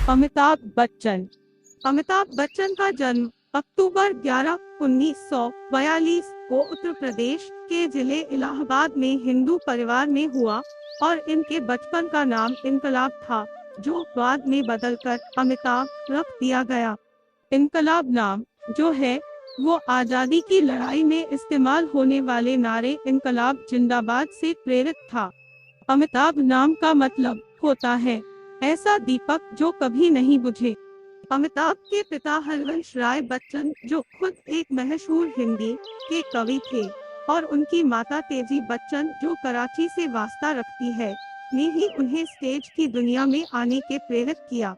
अमिताभ बच्चन। अमिताभ बच्चन का जन्म अक्टूबर 11, 1942 को उत्तर प्रदेश के जिले इलाहाबाद में हिंदू परिवार में हुआ और इनके बचपन का नाम इनकलाब था, जो बाद में बदलकर अमिताभ रख दिया गया। इनकलाब नाम जो है वो आजादी की लड़ाई में इस्तेमाल होने वाले नारे इनकलाब जिंदाबाद से प्रेरित था। अमिताभ नाम का मतलब होता है ऐसा दीपक जो कभी नहीं बुझे। अमिताभ के पिता हरवंश राय बच्चन, जो खुद एक मशहूर हिंदी के कवि थे, और उनकी माता तेजी बच्चन, जो कराची से वास्ता रखती है, ने ही उन्हें स्टेज की दुनिया में आने के प्रेरित किया।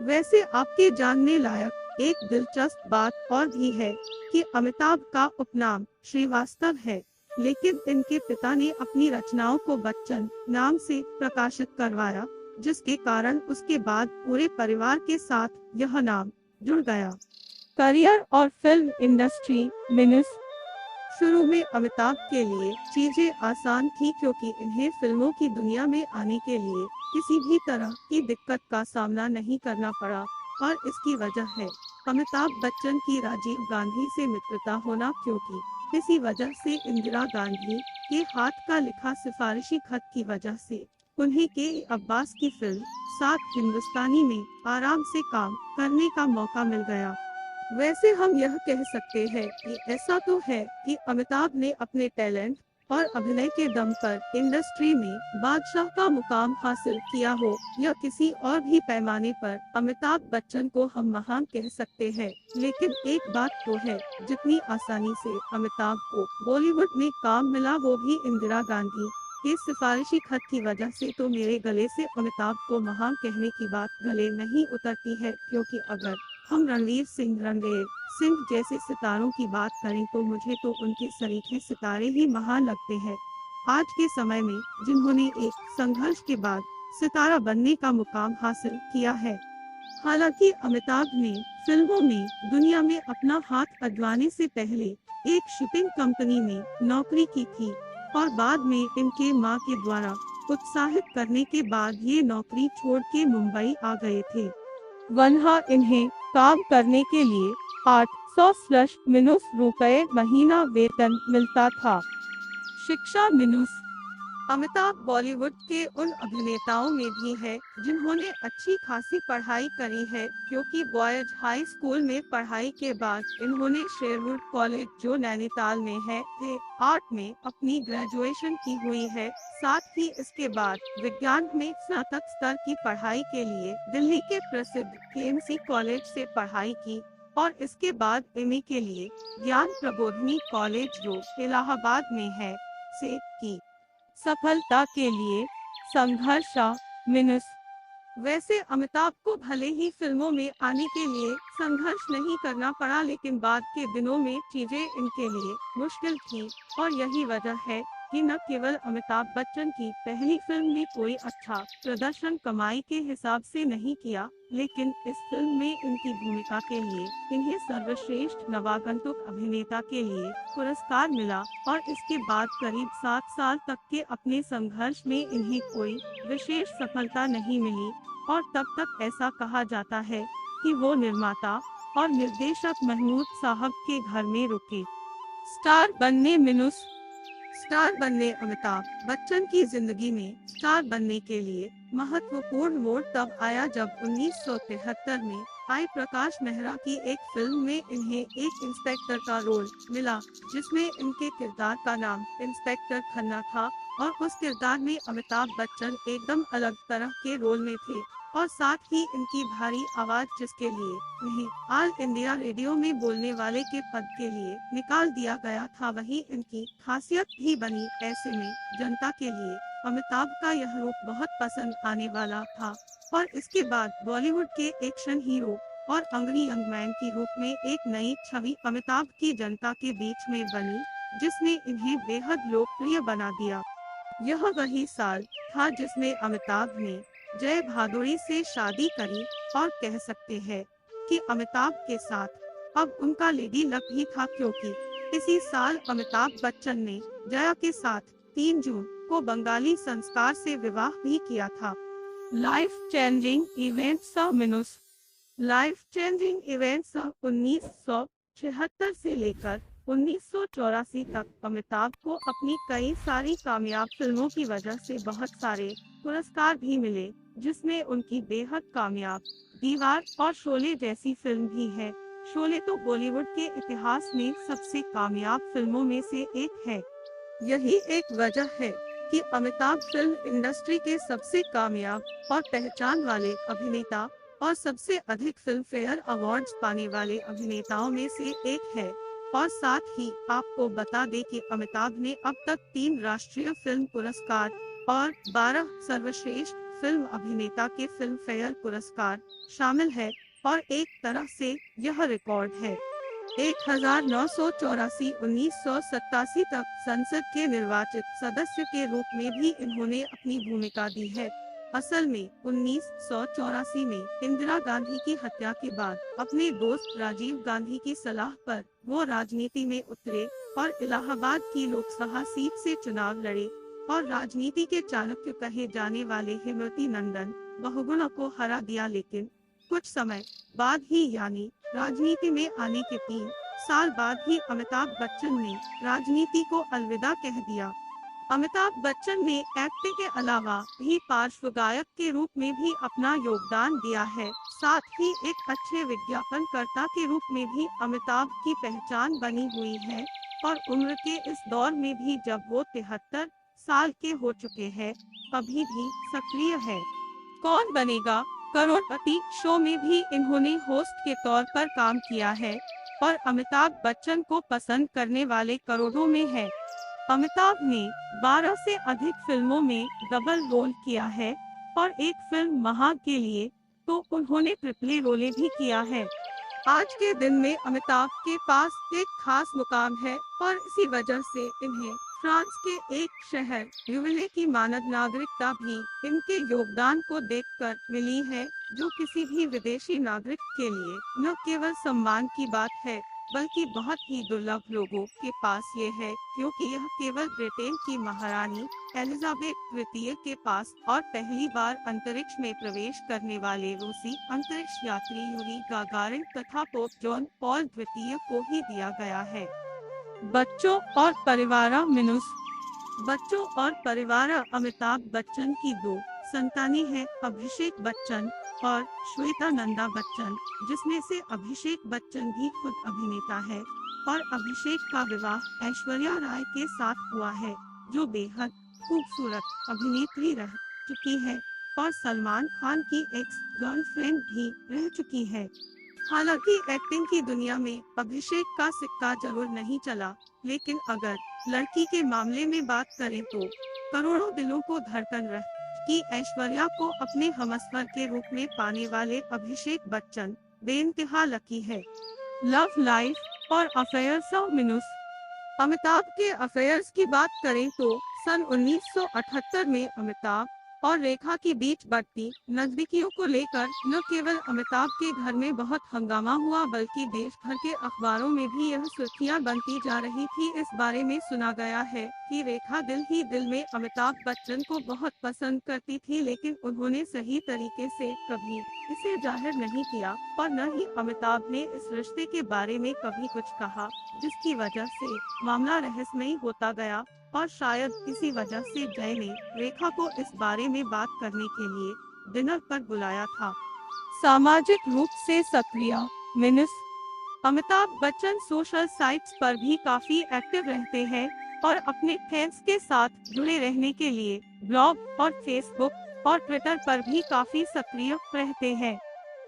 वैसे आपके जानने लायक एक दिलचस्प बात और भी है कि अमिताभ का उपनाम श्रीवास्तव है, लेकिन इनके पिता ने अपनी रचनाओं को बच्चन नाम से प्रकाशित करवाया, जिसके कारण उसके बाद पूरे परिवार के साथ यह नाम जुड़ गया। करियर और फिल्म इंडस्ट्री। मिनस। शुरू में अमिताभ के लिए चीजें आसान थी, क्योंकि इन्हें फिल्मों की दुनिया में आने के लिए किसी भी तरह की दिक्कत का सामना नहीं करना पड़ा, और इसकी वजह है अमिताभ बच्चन की राजीव गांधी से मित्रता होना, क्योंकि इसी वजह से इंदिरा गांधी के हाथ का लिखा सिफारिशी खत की वजह से उन्हें के अब्बास की फिल्म सात हिंदुस्तानी में आराम से काम करने का मौका मिल गया। वैसे हम यह कह सकते हैं कि ऐसा तो है कि अमिताभ ने अपने टैलेंट और अभिनय के दम पर इंडस्ट्री में बादशाह का मुकाम हासिल किया हो, या किसी और भी पैमाने पर अमिताभ बच्चन को हम महान कह सकते हैं, लेकिन एक बात तो है, जितनी आसानी से अमिताभ को बॉलीवुड में काम मिला वो भी इंदिरा गांधी के सिफारिशी खत की वजह से, तो मेरे गले से अमिताभ को महान कहने की बात गले नहीं उतरती है, क्योंकि अगर हम रणवीर सिंह जैसे सितारों की बात करें तो मुझे तो उनके सरीखे सितारे ही महान लगते हैं, आज के समय में जिन्होंने एक संघर्ष के बाद सितारा बनने का मुकाम हासिल किया है। हालांकि अमिताभ ने फिल्मों में दुनिया में अपना हाथ आजमाने से पहले एक शिपिंग कंपनी में नौकरी की थी, और बाद में इनके मां के द्वारा उत्साहित करने के बाद ये नौकरी छोड़ के मुंबई आ गए थे। वहाँ इन्हें काम करने के लिए 800 रुपए महीना वेतन मिलता था। शिक्षा। मिनुस। अमिताभ बॉलीवुड के उन अभिनेताओं में भी है जिन्होंने अच्छी खासी पढ़ाई करी है, क्योंकि बॉयज हाई स्कूल में पढ़ाई के बाद इन्होंने शेरवुड कॉलेज, जो नैनीताल में है, से आर्ट में अपनी ग्रेजुएशन की हुई है। साथ ही इसके बाद विज्ञान में स्नातक स्तर की पढ़ाई के लिए दिल्ली के प्रसिद्ध केएमसी कॉलेज से पढ़ाई की, और इसके बाद एमए के लिए ज्ञान प्रबोधिनी कॉलेज, जो इलाहाबाद में है, से की। सफलता के लिए संघर्ष। मिनस। वैसे अमिताभ को भले ही फिल्मों में आने के लिए संघर्ष नहीं करना पड़ा, लेकिन बाद के दिनों में चीजें इनके लिए मुश्किल थी, और यही वजह है कि न केवल अमिताभ बच्चन की पहली फिल्म ने कोई अच्छा प्रदर्शन कमाई के हिसाब से नहीं किया, लेकिन इस फिल्म में इनकी भूमिका के लिए इन्हें सर्वश्रेष्ठ नवागंतुक अभिनेता के लिए पुरस्कार मिला, और इसके बाद करीब 7 साल तक के अपने संघर्ष में इन्हें कोई विशेष सफलता नहीं मिली, और तब तक ऐसा कहा जाता है कि वो निर्माता और निर्देशक महमूद साहब के घर में रुके। स्टार बनने। मिनुस। स्टार बनने। अमिताभ बच्चन की जिंदगी में स्टार बनने के लिए महत्वपूर्ण मोड़ तब आया जब 1973 में आई प्रकाश मेहरा की एक फिल्म में इन्हें एक इंस्पेक्टर का रोल मिला, जिसमें इनके किरदार का नाम इंस्पेक्टर खन्ना था, और उस किरदार में अमिताभ बच्चन एकदम अलग तरह के रोल में थे, और साथ ही इनकी भारी आवाज, जिसके लिए इन्हें ऑल इंडिया रेडियो में बोलने वाले के पद के लिए निकाल दिया गया था, वही इनकी खासियत भी बनी। ऐसे में जनता के लिए अमिताभ का यह रूप बहुत पसंद आने वाला था, और इसके बाद बॉलीवुड के एक्शन हीरो और अंग्री यंग मैन के रूप में एक नई छवि अमिताभ की जनता के बीच में बनी, जिसने इन्हें बेहद लोकप्रिय बना दिया। यह वही साल था जिसमें अमिताभ ने जय भादुड़ी से शादी करी, और कह सकते हैं कि अमिताभ के साथ अब उनका लेडी लक भी था, क्योंकि इसी साल अमिताभ बच्चन ने जया के साथ 3 जून को बंगाली संस्कार से विवाह भी किया था। लाइफ चेंजिंग इवेंट्स ऑफ मिनुस। लाइफ चेंजिंग इवेंट्स ऑफ 1976 से लेकर 1984 तक अमिताभ को अपनी कई सारी कामयाब फिल्मों की वजह से बहुत सारे पुरस्कार भी मिले, जिसमें उनकी बेहद कामयाब दीवार और शोले जैसी फिल्म भी है। शोले तो बॉलीवुड के इतिहास में सबसे कामयाब फिल्मों में से एक है। यही एक वजह है कि अमिताभ फिल्म इंडस्ट्री के सबसे कामयाब और पहचान वाले अभिनेता और सबसे अधिक फिल्म फेयर अवार्ड्स पाने वाले अभिनेताओं में से एक है। और साथ ही आपको बता दें कि अमिताभ ने अब तक 3 राष्ट्रीय फिल्म पुरस्कार और 12 सर्वश्रेष्ठ फिल्म अभिनेता के फिल्म फेयर पुरस्कार शामिल है, और एक तरह से यह रिकॉर्ड है। 1984 1987 तक संसद के निर्वाचित सदस्य के रूप में भी इन्होंने अपनी भूमिका दी है। असल में 1984 में इंदिरा गांधी की हत्या के बाद अपने दोस्त राजीव गांधी की सलाह पर वो राजनीति में उतरे और इलाहाबाद की लोकसभा सीट से चुनाव लड़े और राजनीति के चाणक्य कहे जाने वाले हेमवती नंदन बहुगुणा को हरा दिया। लेकिन कुछ समय बाद ही, यानी राजनीति में आने के 3 साल बाद ही अमिताभ बच्चन ने राजनीति को अलविदा कह दिया। अमिताभ बच्चन ने एक्टिंग के अलावा भी पार्श्व गायक के रूप में भी अपना योगदान दिया है। साथ ही एक अच्छे विज्ञापनकर्ता के रूप में भी अमिताभ की पहचान बनी हुई है, और उम्र के इस दौर में भी जब वो 73 साल के हो चुके हैं, अभी भी सक्रिय है। कौन बनेगा करोड़पति शो में भी इन्होंने होस्ट के तौर पर काम किया है, और अमिताभ बच्चन को पसंद करने वाले करोड़ों में है। अमिताभ ने 12 से अधिक फिल्मों में डबल रोल किया है, और एक फिल्म महा के लिए तो उन्होंने ट्रिपल रोले भी किया है। आज के दिन में अमिताभ के पास एक खास मुकाम है, और इसी वजह से इन्हें फ्रांस के एक शहर ल्यूविले की मानद नागरिकता भी इनके योगदान को देखकर मिली है, जो किसी भी विदेशी नागरिक के लिए न केवल सम्मान की बात है, बल्कि बहुत ही दुर्लभ लोगों के पास ये है, क्योंकि यह केवल ब्रिटेन की महारानी एलिजाबेथ द्वितीय के पास और पहली बार अंतरिक्ष में प्रवेश करने वाले रूसी अंतरिक्ष यात्री यूरी गागारिन तथा पोप जॉन पॉल द्वितीय को ही दिया गया है। बच्चों और परिवार मिनुस। बच्चों और परिवार अमिताभ बच्चन की 2 संतानें हैं, अभिषेक बच्चन और श्वेता नंदा बच्चन, जिसमें से अभिषेक बच्चन भी खुद अभिनेता है, और अभिषेक का विवाह ऐश्वर्या राय के साथ हुआ है, जो बेहद खूबसूरत अभिनेत्री रह चुकी है और सलमान खान की एक्स गर्लफ्रेंड भी रह चुकी है। हालांकि एक्टिंग की दुनिया में अभिषेक का सिक्का जरूर नहीं चला, लेकिन अगर लड़की के मामले में बात करें तो करोड़ों दिलों को धड़कन रह की ऐश्वर्या को अपने हमसफर के रूप में पाने वाले अभिषेक बच्चन बेइंतहा लकी है। लव लाइफ और अफेयर्स ऑफ मिनुस। अमिताभ के अफेयर्स की बात करें तो सन 1978 में अमिताभ और रेखा के बीच बढ़ती नजदीकियों को लेकर न केवल अमिताभ के घर में बहुत हंगामा हुआ, बल्कि देश भर के अखबारों में भी यह सुर्खियां बनती जा रही थी। इस बारे में सुना गया है कि रेखा दिल ही दिल में अमिताभ बच्चन को बहुत पसंद करती थी, लेकिन उन्होंने सही तरीके से कभी इसे जाहिर नहीं किया, और न ही अमिताभ ने इस रिश्ते के बारे में कभी कुछ कहा, जिसकी वजह से मामला रहस्यमयी होता गया। और शायद इसी वजह से जय ने रेखा को इस बारे में बात करने के लिए डिनर पर बुलाया था। सामाजिक रूप से सक्रिय मिनुस। अमिताभ बच्चन सोशल साइट्स पर भी काफी एक्टिव रहते हैं, और अपने फैंस के साथ जुड़े रहने के लिए ब्लॉग और फेसबुक और ट्विटर पर भी काफी सक्रिय रहते हैं।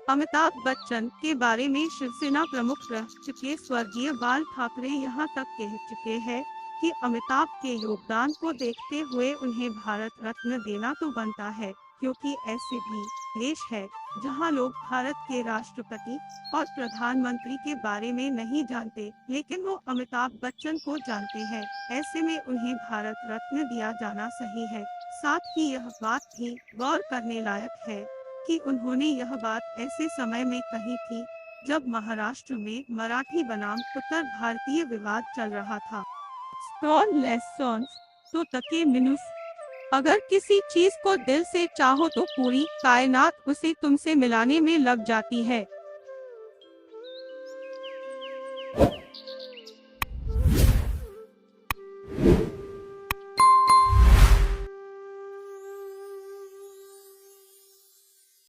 अमिताभ बच्चन के बारे में शिवसेना प्रमुख रह चुके स्वर्गीय बाल ठाकरे यहाँ तक कह चुके हैं कि अमिताभ के योगदान को देखते हुए उन्हें भारत रत्न देना तो बनता है, क्योंकि ऐसे भी देश है जहां लोग भारत के राष्ट्रपति और प्रधानमंत्री के बारे में नहीं जानते, लेकिन वो अमिताभ बच्चन को जानते हैं। ऐसे में उन्हें भारत रत्न दिया जाना सही है। साथ ही यह बात भी गौर करने लायक है कि उन्होंने यह बात ऐसे समय में कही थी जब महाराष्ट्र में मराठी बनाम उत्तर भारतीय विवाद चल रहा था। तो तके मिनुस। अगर किसी चीज को दिल से चाहो तो पूरी कायनात उसे तुमसे मिलाने में लग जाती है।